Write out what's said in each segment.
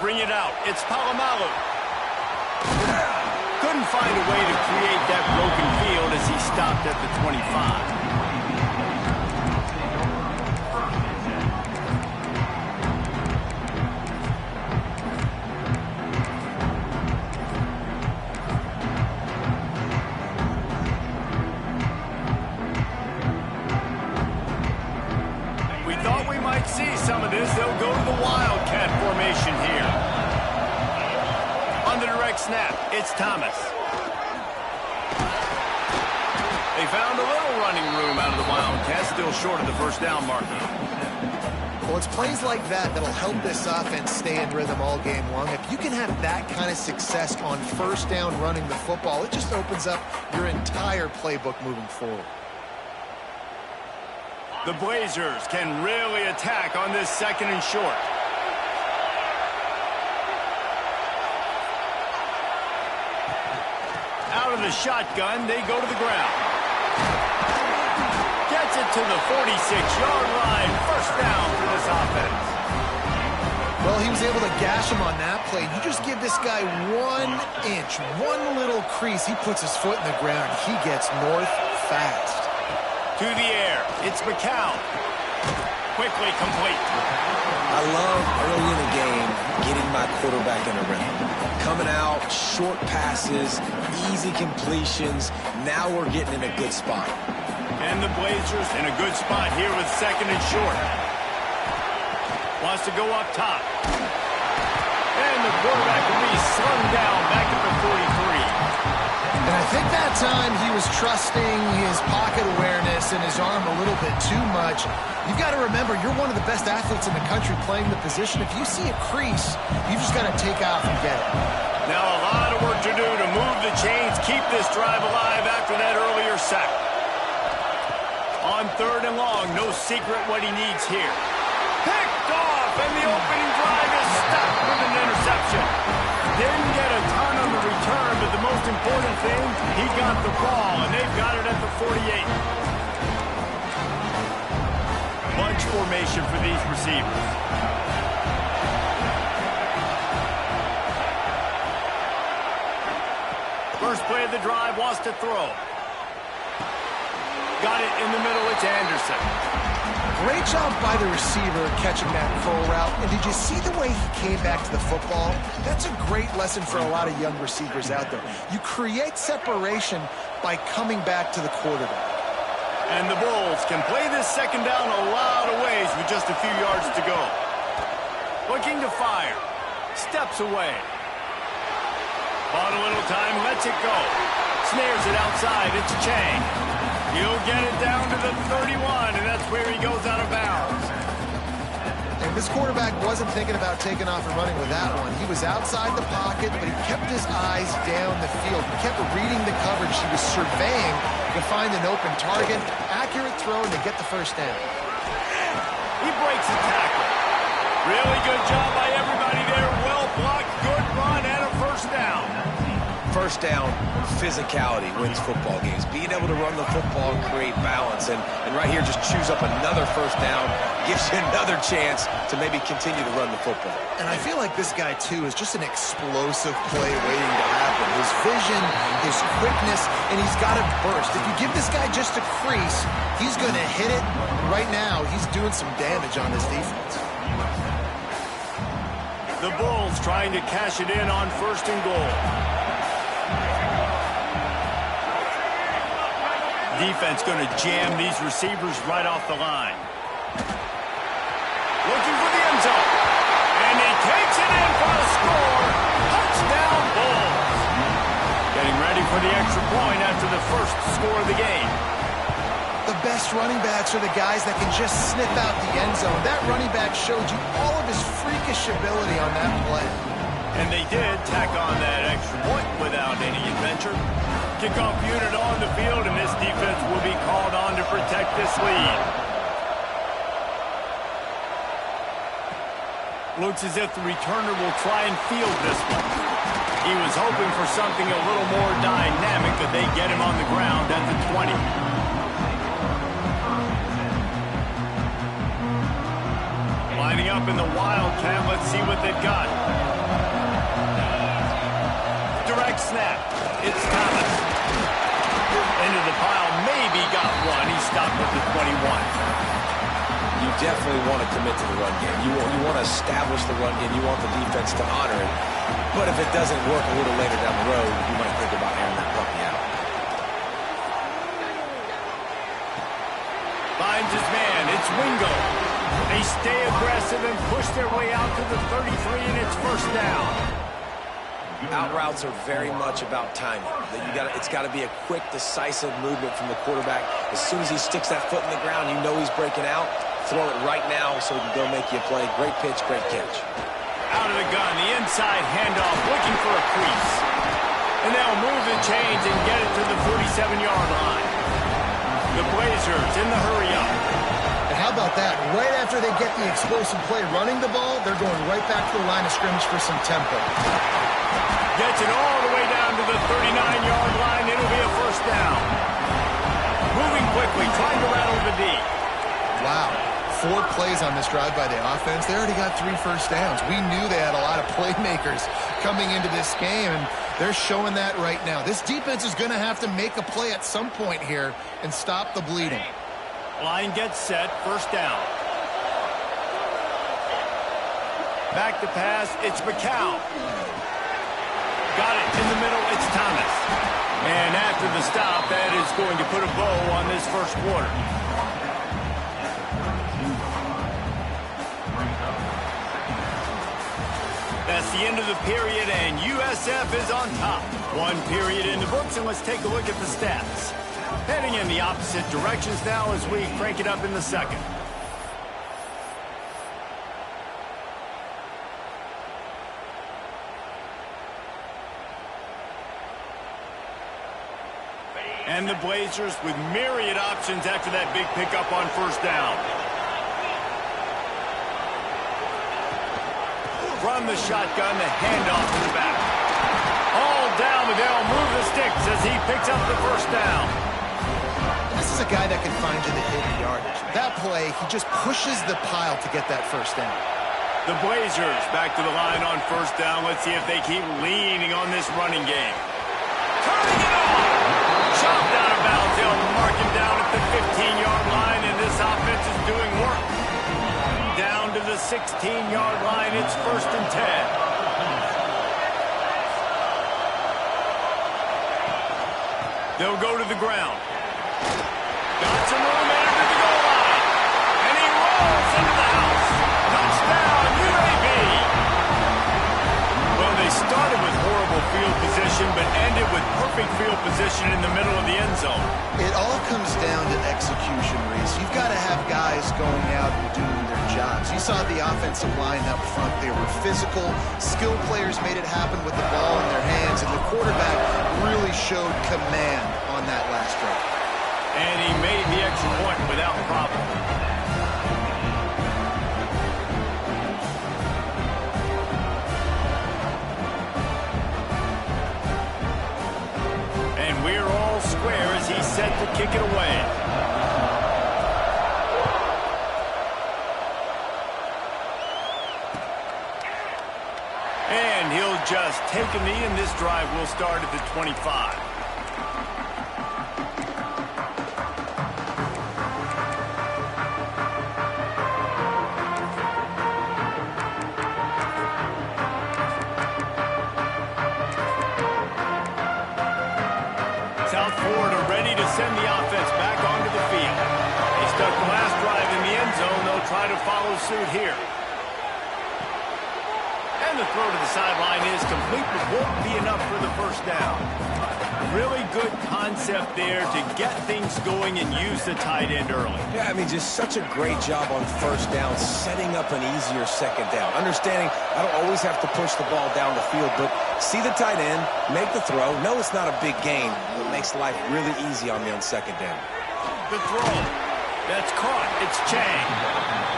bring it out. It's Palomalu. Couldn't find a way to create that broken field as he stopped at the 25. See some of this. They'll go to the Wildcat formation here. On the direct snap, it's Thomas. They found a little running room out of the Wildcat, still short of the first down marker. Well, it's plays like that that'll help this offense stay in rhythm all game long. If you can have that kind of success on first down running the football, it just opens up your entire playbook moving forward. The Blazers can really attack on this second and short. Out of the shotgun, they go to the ground. Gets it to the 46-yard line. First down for this offense. Well, he was able to gash him on that play. You just give this guy 1 inch, one little crease. He puts his foot in the ground. He gets north fast. To the air, it's McCown. Quickly complete. I love early in the game getting my quarterback in a rhythm. Coming out, short passes, easy completions. Now we're getting in a good spot. And the Blazers in a good spot here with second and short. Wants to go up top. And the quarterback will be slung down back at the 43. And I think that time he was trusting his pocket awareness and his arm a little bit too much. You've got to remember, you're one of the best athletes in the country playing the position. If you see a crease, you just got to take off and get it. Now a lot of work to do to move the chains, keep this drive alive after that earlier sack. On third and long, no secret what he needs here. Picked off, and the opening drive is stopped with an interception. Didn't get a ton on the return, but the most important thing, he got the ball, and they've got it at the 48. Bunch formation for these receivers. First play of the drive, wants to throw. Got it in the middle, it's Anderson. Great job by the receiver catching that curl route. And did you see the way he came back to the football? That's a great lesson for a lot of young receivers out there. You create separation by coming back to the quarterback. And the Bulls can play this second down a lot of ways with just a few yards to go. Looking to fire. Steps away. Bought a little time, lets it go. Snares it outside, it's Chang. He'll get it down to the 31, and that's where he goes out of bounds. And this quarterback wasn't thinking about taking off and running with that one. He was outside the pocket, but he kept his eyes down the field. He kept reading the coverage. He was surveying to find an open target. Accurate throw to get the first down. He breaks the tackle. Really good job by everybody there. Well blocked, good run, and a first down. First down, physicality wins football games. Being able to run the football and create balance. And right here, just choose up another first down. Gives you another chance to maybe continue to run the football. And I feel like this guy, too, is just an explosive play waiting to happen. His vision, his quickness, and he's got to burst. If you give this guy just a crease, he's going to hit it. Right now, he's doing some damage on this defense. The Bulls trying to cash it in on first and goal. Defense going to jam these receivers right off the line. Looking for the end zone. And he takes it in for a score. Touchdown Bulls. Getting ready for the extra point after the first score of the game. The best running backs are the guys that can just sniff out the end zone. That running back showed you all of his freakish ability on that play. And they did tack on that extra point without any adventure. Kickoff unit on the field, and this defense will be called on to protect this lead. Looks as if the returner will try and field this one. He was hoping for something a little more dynamic, but they get him on the ground at the 20. Lining up in the Wildcat, let's see what they've got. up at the 21. You definitely want to commit to the run game. You want to establish the run game. You want the defense to honor it. But if it doesn't work a little later down the road, you might think about airing that puppy out. Finds his man. It's Wingo. They stay aggressive and push their way out to the 33, and it's first down. Out routes are very much about timing. It's got to be a quick, decisive movement from the quarterback. As soon as he sticks that foot in the ground, you know he's breaking out. Throw it right now so he can go make you a play. Great pitch, great catch. Out of the gun, the inside handoff, looking for a crease. And they'll move the chains and get it to the 47-yard line. The Blazers in the hurry-up. And how about that? Right after they get the explosive play running the ball, they're going right back to the line of scrimmage for some tempo. Gets it all the way down to the 39-yard line. It'll be a first down. Moving quickly, trying to rattle the D. Wow. 4 plays on this drive by the offense. They already got 3 first downs. We knew they had a lot of playmakers coming into this game, and they're showing that right now. This defense is going to have to make a play at some point here and stop the bleeding. Line gets set, first down. Back to pass, it's McCown. Got it in the middle, it's Thomas. And after the stop, that is going to put a bow on this first quarter. That's the end of the period, and USF is on top. 1 period in the books, and let's take a look at the stats. Heading in the opposite directions now as we crank it up in the second. And the Blazers with myriad options after that big pickup on first down. From the shotgun, the handoff to the back. All down, but they'll move the sticks as he picks up the first down. This is a guy that can find you the hidden yardage. That play, he just pushes the pile to get that first down. The Blazers back to the line on first down. Let's see if they keep leaning on this running game. Turning it on! Chopped out of bounds. They'll mark him down at the 15-yard line, and this offense is doing work. Down to the 16-yard line. It's first and 10. They'll go to the ground. Got some room after the goal line. And he rolls into the house. Touchdown, UAB. Well, they started with horrible field position, but ended with perfect field position in the middle of the end zone. It all comes down to execution, Reese. You've got to have guys going out and doing their jobs. You saw the offensive line up front. They were physical. Skilled players made it happen with the ball in their hands, and the quarterback really showed command on that last drive. And he made the extra point without problem. And we're all square as he's set to kick it away. And he'll just take a knee, and this drive will start at the 25. South Florida ready to send the offense back onto the field. They stuck the last drive in the end zone. They'll try to follow suit here. And the throw to the sideline is complete, but won't be enough for the first down. Really good concept there to get things going and use the tight end early. Yeah, I mean, just such a great job on first down, setting up an easier second down. Understanding I don't always have to push the ball down the field, but see the tight end, make the throw. No, it's not a big gain, but it makes life really easy on me on second down. The throw. That's caught. It's Chang.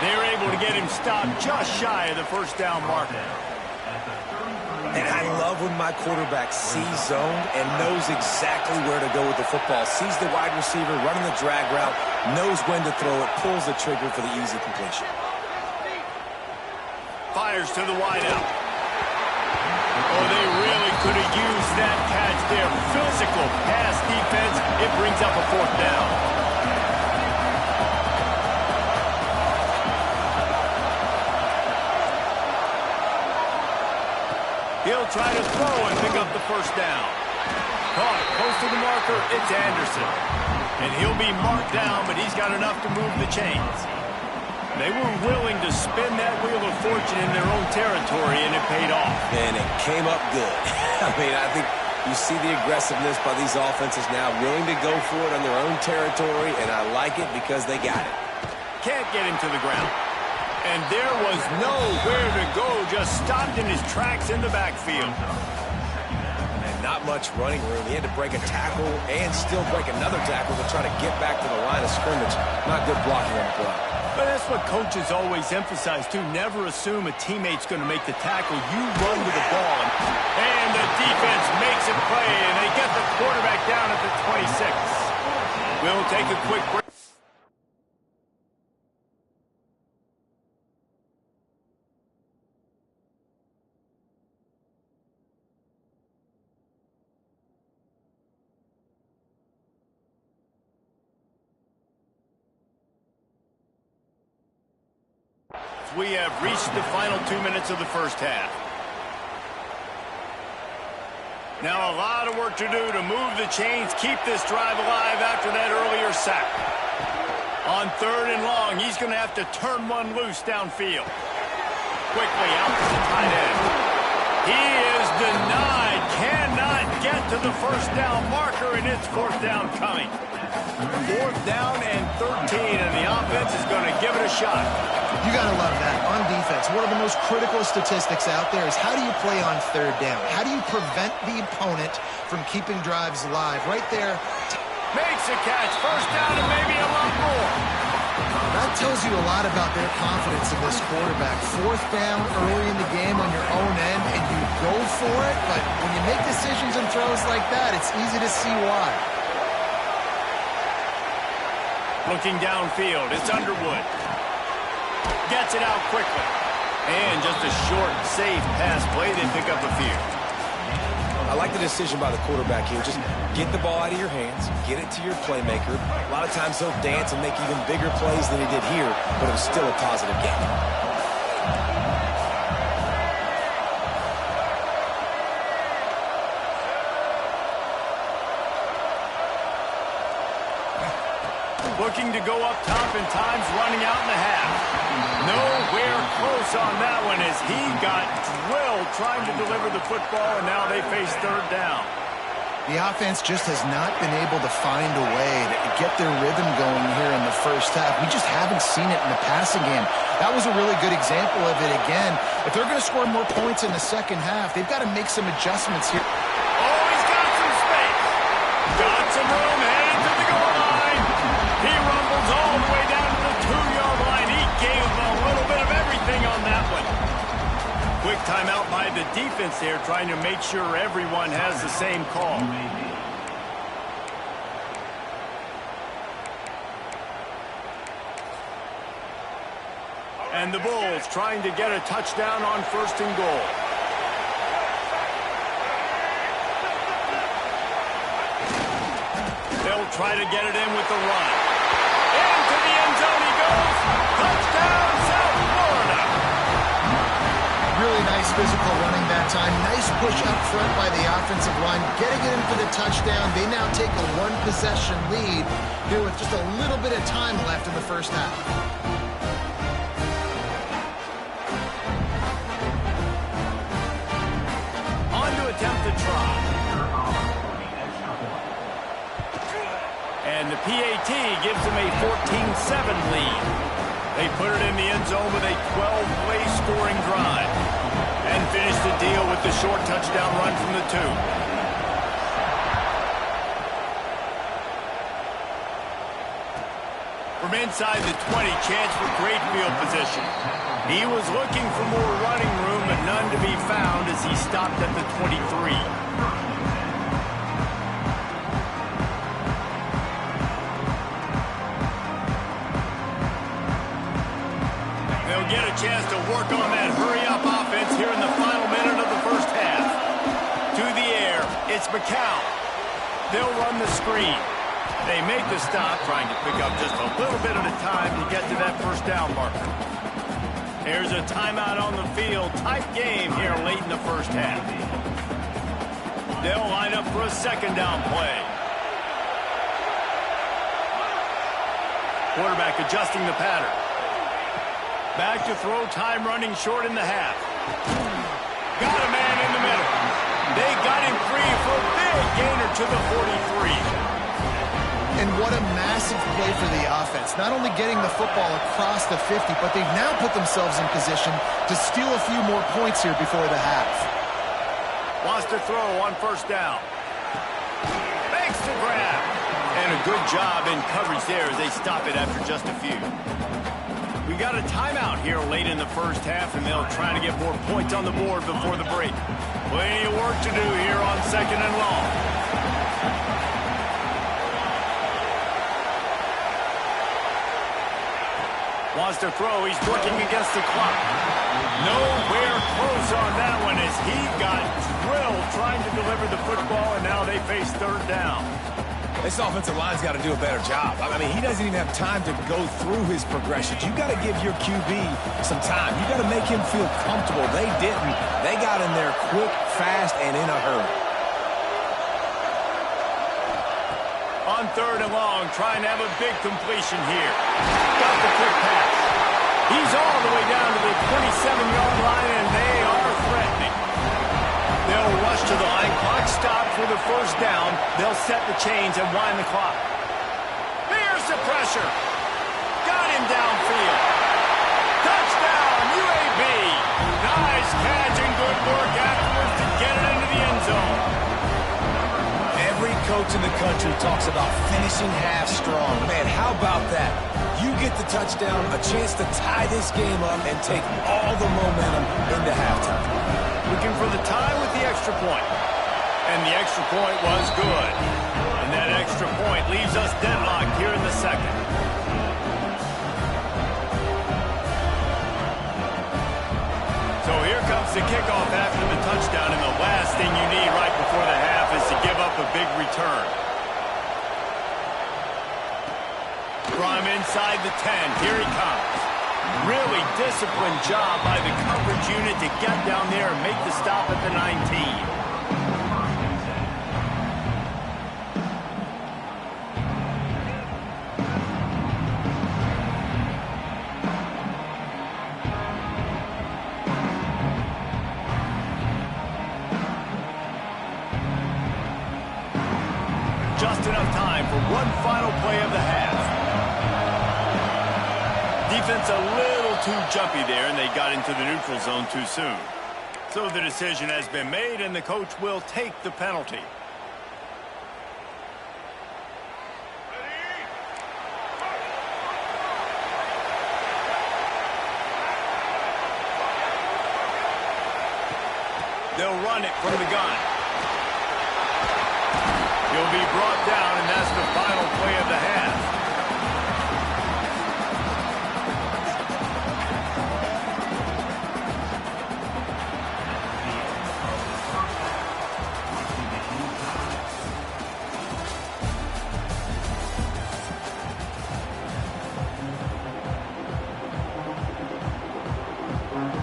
They're able to get him stopped just shy of the first down marker. And I love when my quarterback sees zone and knows exactly where to go with the football. Sees the wide receiver running the drag route, knows when to throw it, pulls the trigger for the easy completion. Fires to the wideout. Oh, they really could have used that catch there. Physical pass defense. It brings up a fourth down. He'll try to throw and pick up the first down. Caught close to the marker, it's Anderson. And he'll be marked down, but he's got enough to move the chains. They were willing to spin that wheel of fortune in their own territory, and it paid off. And it came up good. I mean, I think you see the aggressiveness by these offenses now, willing to go for it on their own territory, and I like it because they got it. Can't get him to the ground. And there was nowhere to go, just stopped in his tracks in the backfield. And not much running room. He had to break a tackle and still break another tackle to try to get back to the line of scrimmage. Not good blocking on the play. But that's what coaches always emphasize, too. Never assume a teammate's going to make the tackle. You run with the ball. And the defense makes a play, and they get the quarterback down at the 26. We'll take a quick break. We have reached the final 2 minutes of the first half. Now a lot of work to do to move the chains, keep this drive alive after that earlier sack. On 3rd and long, he's going to have to turn one loose downfield. Quickly out to the tight end. He is denied, cannot get to the first down marker, and it's 4th down coming. 4th down and 13, and the offense is going to give it a shot. You got to love that. On defense, one of the most critical statistics out there is how do you play on 3rd down? How do you prevent the opponent from keeping drives alive? Right there. Makes a catch. First down and maybe a lot more. That tells you a lot about their confidence in this quarterback. 4th down early in the game on your own end, and you go for it. But when you make decisions and throws like that, it's easy to see why. Looking downfield, it's Underwood. Gets it out quickly. And just a short, safe pass play. They pick up a few. I like the decision by the quarterback here. Just get the ball out of your hands, get it to your playmaker. A lot of times he'll dance and make even bigger plays than he did here, but it was still a positive game. Looking to go up top in times, running out in the half. Nowhere close on that one as he got drilled trying to deliver the football, and now they face 3rd down. The offense just has not been able to find a way to get their rhythm going here in the first half. We just haven't seen it in the passing game. That was a really good example of it again. If they're going to score more points in the second half, they've got to make some adjustments here. Oh, he's got some space. Got some room, headed to the goal line. He rumbles all the way down to the 2-yard line. He gave a little bit of everything on that one. Quick timeout by the defense there, trying to make sure everyone has the same call. And the Bulls trying to get a touchdown on 1st and goal. They'll try to get it in with the run. Into the end zone he goes. Touchdown, South Florida. Really nice physical running that time. Nice push up front by the offensive line. Getting it in for the touchdown. They now take a 1-possession lead here with just a little bit of time left in the first half. On to attempt the try. And the PAT gives them a 14-7 lead. They put it in the end zone with a 12-play scoring drive. And finish the deal with the short touchdown run from the 2. From inside the 20, chance for great field position. He was looking for more running room, but none to be found as he stopped at the 23. Get a chance to work on that hurry-up offense here in the final minute of the first half. To the air, it's McCown. They'll run the screen. They make the stop, trying to pick up just a little bit at a time to get to that first down marker. There's a timeout on the field. Tight game here late in the first half. They'll line up for a second down play. Quarterback adjusting the pattern. Back to throw, time running short in the half. Got a man in the middle. They got him free for a big gainer to the 43. And what a massive play for the offense. Not only getting the football across the 50, but they've now put themselves in position to steal a few more points here before the half. Wants to throw on first down. Makes the grab. And a good job in coverage there as they stop it after just a few. We got a timeout here late in the first half, and they'll try to get more points on the board before the break. Plenty of work to do here on second and long. Wants to throw. He's working against the clock. Nowhere close on that one as he got drilled trying to deliver the football, and now they face third down. This offensive line's got to do a better job. I mean, he doesn't even have time to go through his progressions. You got to give your QB some time. You got to make him feel comfortable. They didn't. They got in there quick, fast, and in a hurry. On third and long, trying to have a big completion here. Got the quick pass. He's all the way down to the 27-yard line, and they are threatening. They'll rush to the line. Clock stop for the first down. They'll set the chains and wind the clock. Here's the pressure. Got him downfield. Touchdown, UAB. Nice catch and good work afterwards to get it into the end zone. Every coach in the country talks about finishing half strong. Man, how about that? You get the touchdown, a chance to tie this game up and take all the momentum into halftime. Looking for the tie with the extra point. And the extra point was good. And that extra point leaves us deadlocked here in the second. So here comes the kickoff after the touchdown, and the last thing you need right before the half is to give up a big return. From inside the 10, here he comes. Really disciplined job by the coverage unit to get down there and make the stop at the 19. Just enough time for one final play of the half. Defense a little too jumpy there, and they got into the neutral zone too soon. So the decision has been made, and the coach will take the penalty. They'll run it from the gun. He'll be brought down, and that's the final play of the half.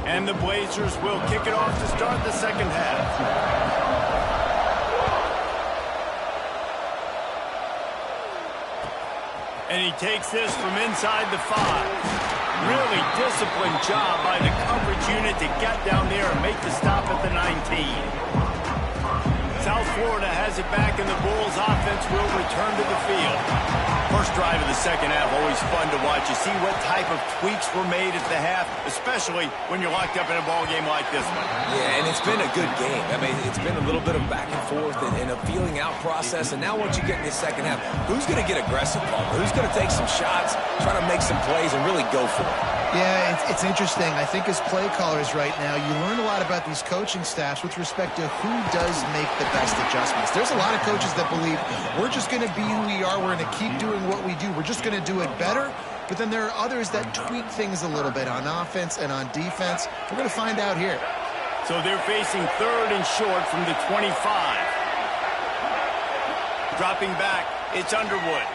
And the Blazers will kick it off to start the second half. And he takes this from inside the 5. Really disciplined job by the coverage unit to get down there and make the stop at the 19. South Florida has it back, and the Bulls offense will return to the field. First drive of the second half, always fun to watch. You see what type of tweaks were made at the half, especially when you're locked up in a ball game like this one. Yeah, and it's been a good game. I mean, it's been a little bit of back and forth and a feeling out process. And now once you get in the second half, who's going to get aggressive, Paul? Who's going to take some shots, try to make some plays, and really go for it? Yeah, it's interesting. I think as play callers right now, you learn a lot about these coaching staffs with respect to who does make the best adjustments. There's a lot of coaches that believe we're just going to be who we are. We're going to keep doing what we do. We're just going to do it better. But then there are others that tweak things a little bit on offense and on defense. We're going to find out here. So they're facing third and short from the 25. Dropping back, it's Underwood.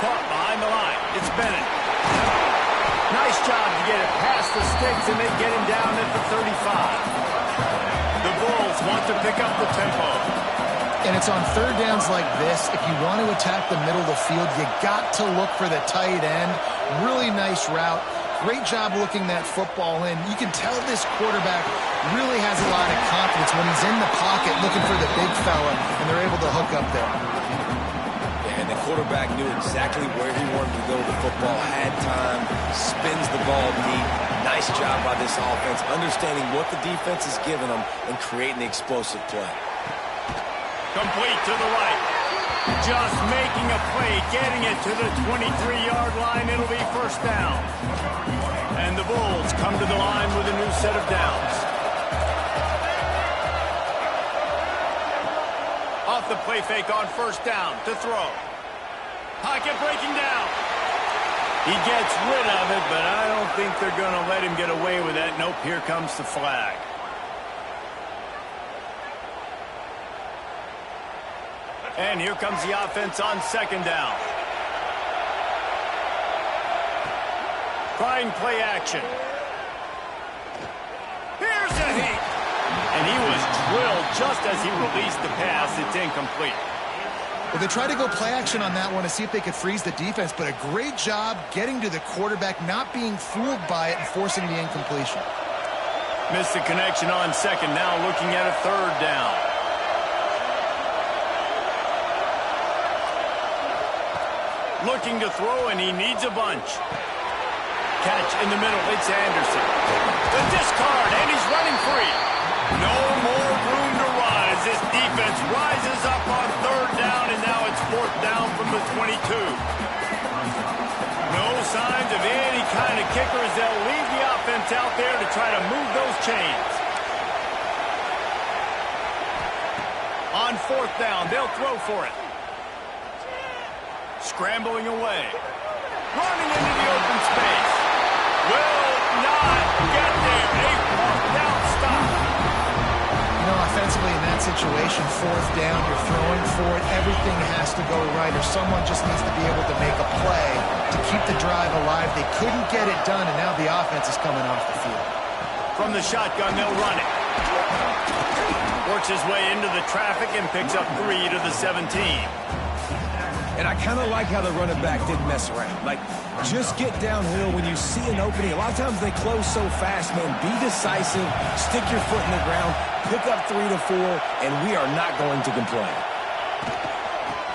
Caught behind the line. It's Bennett. Nice job to get it past the sticks, and they get him down at the 35. pick up the tempo. And it's on third downs like this. If you want to attack the middle of the field, you got to look for the tight end. Really nice route. Great job looking that football in. You can tell this quarterback really has a lot of confidence when he's in the pocket looking for the big fella, and they're able to hook up there. Yeah, and the quarterback knew exactly where he wanted to go with the football, had time, spins the ball deep. Nice job by this offense, understanding what the defense is giving them and creating the explosive play. Complete to the right. Just making a play, getting it to the 23-yard line. It'll be first down. And the Bulls come to the line with a new set of downs. Off the play fake on first down to throw. Pocket breaking down. He gets rid of it, but I don't think they're going to let him get away with that. Nope, here comes the flag. And here comes the offense on second down. Trying play action. Here's a hit. And he was drilled just as he released the pass. It's incomplete. Well, they tried to go play action on that one to see if they could freeze the defense, but a great job getting to the quarterback, not being fooled by it, and forcing the incompletion. Missed the connection on second. Now looking at a third down. Looking to throw, and he needs a bunch. Catch in the middle. It's Anderson. The discard, and he's running free. No more room to rise. This defense rises up on third down, and now it's fourth down from the 22. No signs of any kind of kickers. They'll leave the offense out there to try to move those chains. On fourth down, they'll throw for it. Scrambling away. Running into the open space. Will not get there. A fourth down stop. You know, offensively in that situation, fourth down, you're throwing for it. Everything has to go right, or someone just needs to be able to make a play to keep the drive alive. They couldn't get it done, and now the offense is coming off the field. From the shotgun, they'll run it. Works his way into the traffic and picks up 3 to the 17. And I kind of like how the running back didn't mess around. Like, just get downhill when you see an opening. A lot of times they close so fast, man. Be decisive, stick your foot in the ground, pick up 3 to 4, and we are not going to complain.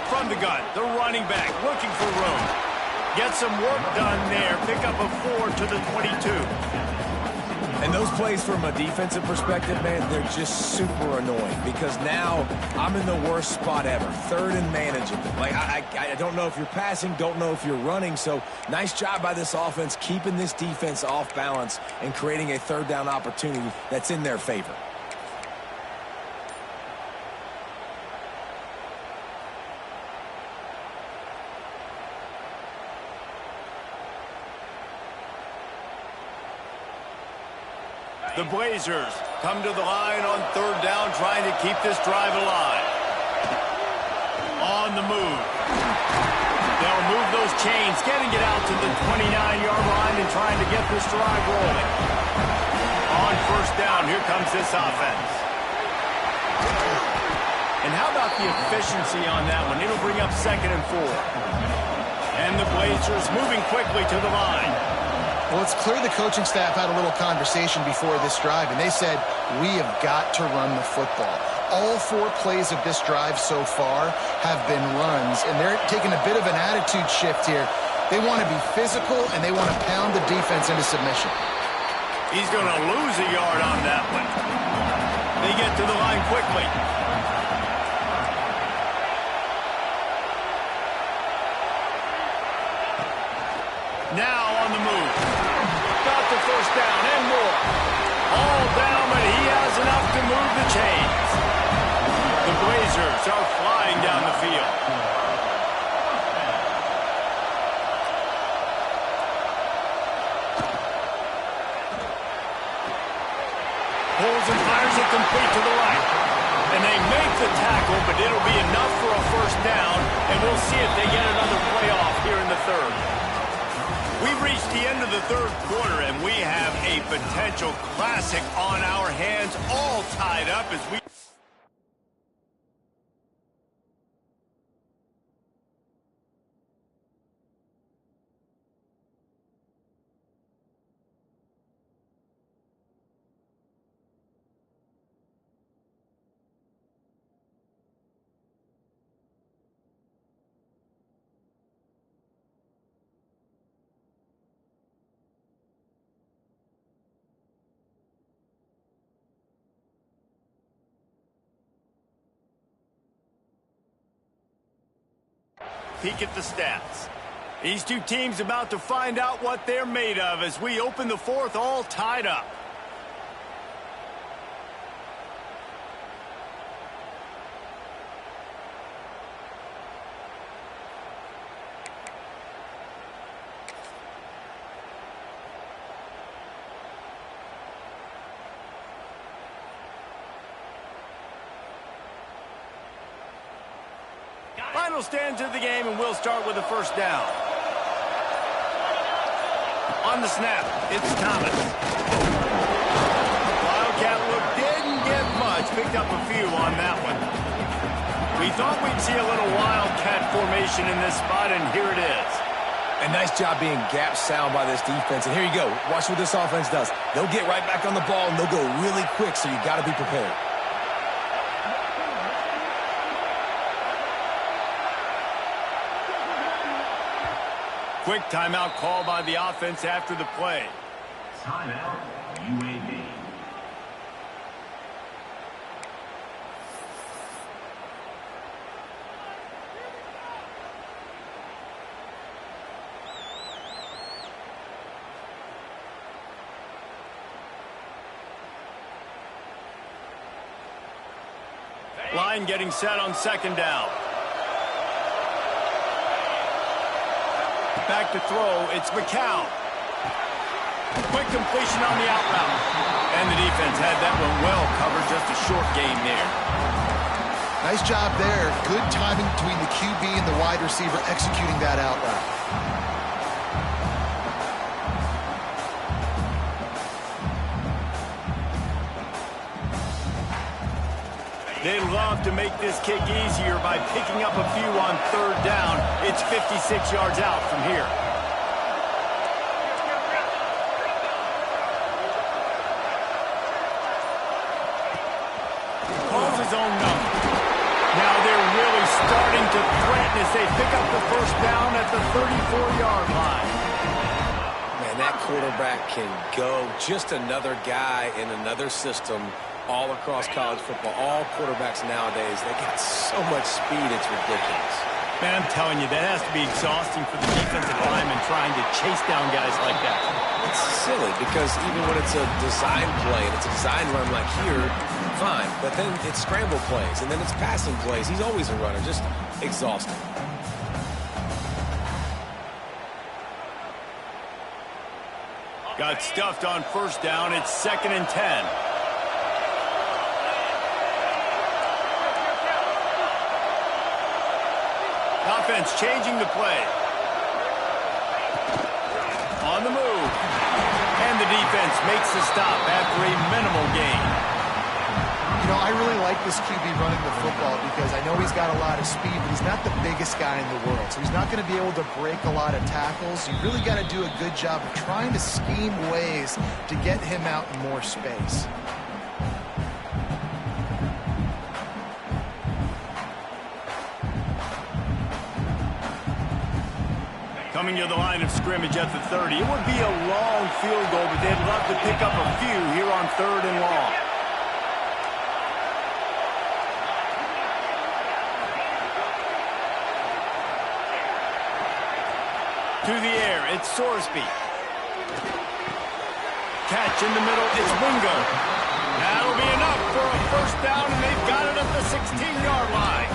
From the gun, the running back looking for room. Get some work done there. Pick up a 4 to the 22. And those plays from a defensive perspective, man, they're just super annoying because now I'm in the worst spot ever, third and manageable. Like, I don't know if you're passing, don't know if you're running, so nice job by this offense keeping this defense off balance and creating a third down opportunity that's in their favor. The Blazers come to the line on third down, trying to keep this drive alive. On the move. They'll move those chains, getting it out to the 29-yard line and trying to get this drive rolling. On first down, here comes this offense. And how about the efficiency on that one? It'll bring up 2nd and 4. And the Blazers moving quickly to the line. Well, it's clear the coaching staff had a little conversation before this drive, and they said, we have got to run the football. All 4 plays of this drive so far have been runs, and they're taking a bit of an attitude shift here. They want to be physical, and they want to pound the defense into submission. He's going to lose a yard on that one. They get to the line quickly. Now on the move. Got the first down and more. All down, but he has enough to move the chains. The Blazers are flying down the field. Pulls and fires it complete to the right. And they make the tackle, but it'll be enough for a first down, and we'll see if they get another playoff here in the third. We've reached the end of the third quarter, and we have a potential classic on our hands, all tied up as we peek at the stats. These two teams about to find out what they're made of as we open the fourth all tied up. Final stands of the game, and we'll start with the first down. On the snap, it's Thomas. Wildcat look didn't get much, picked up a few on that one. We thought we'd see a little Wildcat formation in this spot, and here it is. A nice job being gap sound by this defense. And here you go. Watch what this offense does. They'll get right back on the ball, and they'll go really quick, so you got to be prepared. Quick timeout call by the offense after the play. Timeout, UAB. Line getting set on second down. Back to throw, it's McCown. Quick completion on the out route. And the defense had that one well covered, just a short gain there. Nice job there. Good timing between the QB and the wide receiver executing that out route. They'd love to make this kick easier by picking up a few on third down. It's 56 yards out from here. Calls his own number. Now they're really starting to threaten as they pick up the first down at the 34-yard line. Man, that quarterback can go. Just another guy in another system. All across college football, all quarterbacks nowadays, they got so much speed, it's ridiculous. Man, I'm telling you, that has to be exhausting for the defensive lineman trying to chase down guys like that. It's silly because even when it's a design play and it's a design run like here, fine. But then it's scramble plays and then it's passing plays. He's always a runner, just exhausting. Got stuffed on first down. It's 2nd and 10. Offense changing the play. On the move. And the defense makes the stop after a minimal gain. You know, I really like this QB running the football because I know he's got a lot of speed, but he's not the biggest guy in the world. So he's not going to be able to break a lot of tackles. You really got to do a good job of trying to scheme ways to get him out in more space. Coming to the line of scrimmage at the 30. It would be a long field goal, but they'd love to pick up a few here on 3rd and long. To the air, it's Sorsby. Catch in the middle, it's Wingo. That'll be enough for a first down, and they've got it at the 16-yard line.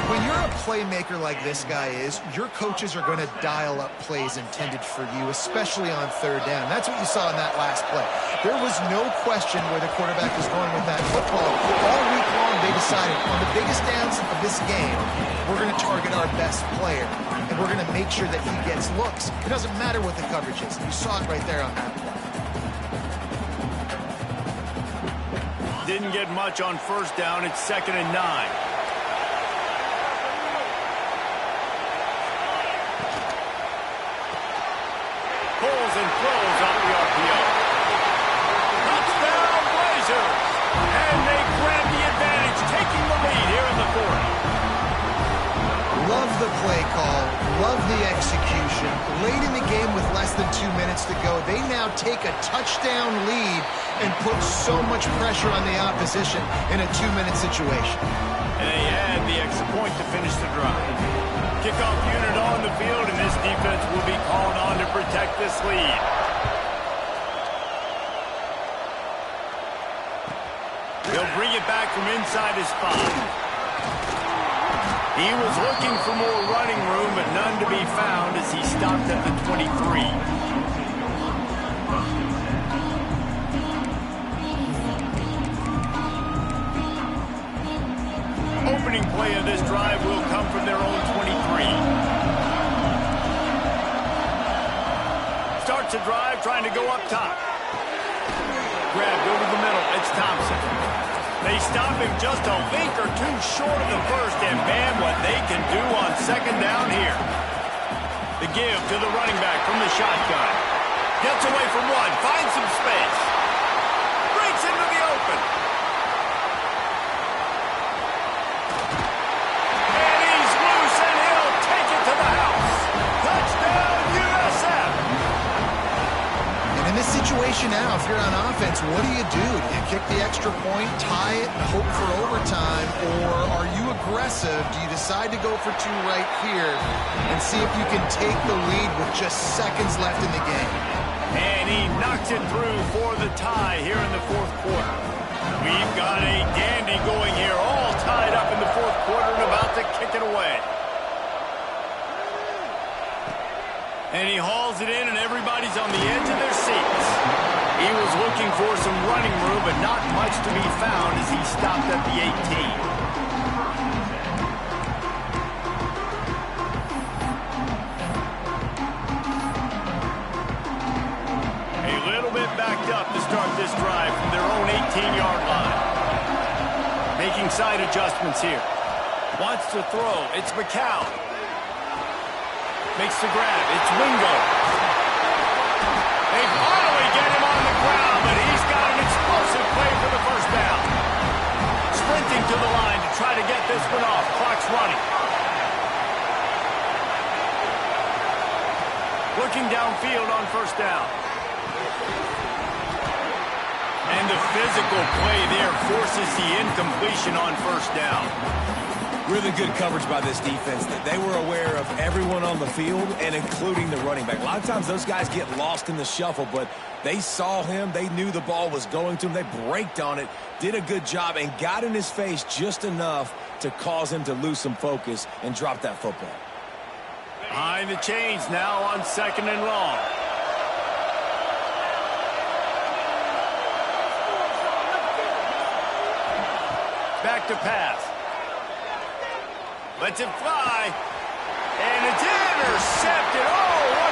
When you're a playmaker like this guy is, your coaches are going to dial up plays intended for you, especially on third down. That's what you saw in that last play. There was no question where the quarterback was going with that football. All week long, they decided on the biggest downs of this game, we're going to target our best player, and we're going to make sure that he gets looks. It doesn't matter what the coverage is. You saw it right there on that play. Didn't get much on first down. It's 2nd and 9. Pulls and throws off the RPO. Touchdown Blazers! And they grab the advantage, taking the lead here in the 4th. Love the play call. Love the execution. Late in the game with less than 2 minutes to go, they now take a touchdown lead and put so much pressure on the opposition in a 2-minute situation. And they add the extra point to finish the drive. Kickoff unit on the field, and this defense will be called on to protect this lead. He'll bring it back from inside his 5. He was looking for more running room, but none to be found as he stopped at the 23. Opening play of this drive will come from their own 23. Starts a drive trying to go up top. Grabbed over the middle. It's Thompson. They stop him just a link or two short of the first, and man, what they can do on second down here. The give to the running back from the shotgun. Gets away from one, finds some space. Breaks into the open. And he's loose, and he'll take it to the house. Touchdown, USF. And in this situation now, if you're on offense, what do? Do you kick the extra point, tie it, and hope for overtime, or are you aggressive? Do you decide to go for 2 right here and see if you can take the lead with just seconds left in the game? And he knocks it through for the tie here in the 4th quarter. We've got a dandy going here, all tied up in the 4th quarter and about to kick it away. And he hauls it in, and everybody's on the edge of their seats. He was looking for some running room, but not much to be found as he stopped at the 18. A little bit backed up to start this drive from their own 18-yard line. Making side adjustments here. Wants to throw. It's McCown. Makes the grab. It's Wingo. They finally get him on the ground, but he's got an explosive play for the first down. Sprinting to the line to try to get this one off. Clock's running. Looking downfield on first down. And the physical play there forces the incompletion on first down. Really good coverage by this defense. They were aware of everyone on the field, and including the running back. A lot of times those guys get lost in the shuffle, but they saw him. They knew the ball was going to him. They braked on it, did a good job, and got in his face just enough to cause him to lose some focus and drop that football. Behind the chains now on 2nd and long. Back to pass. Lets it fly. And it's intercepted. Oh,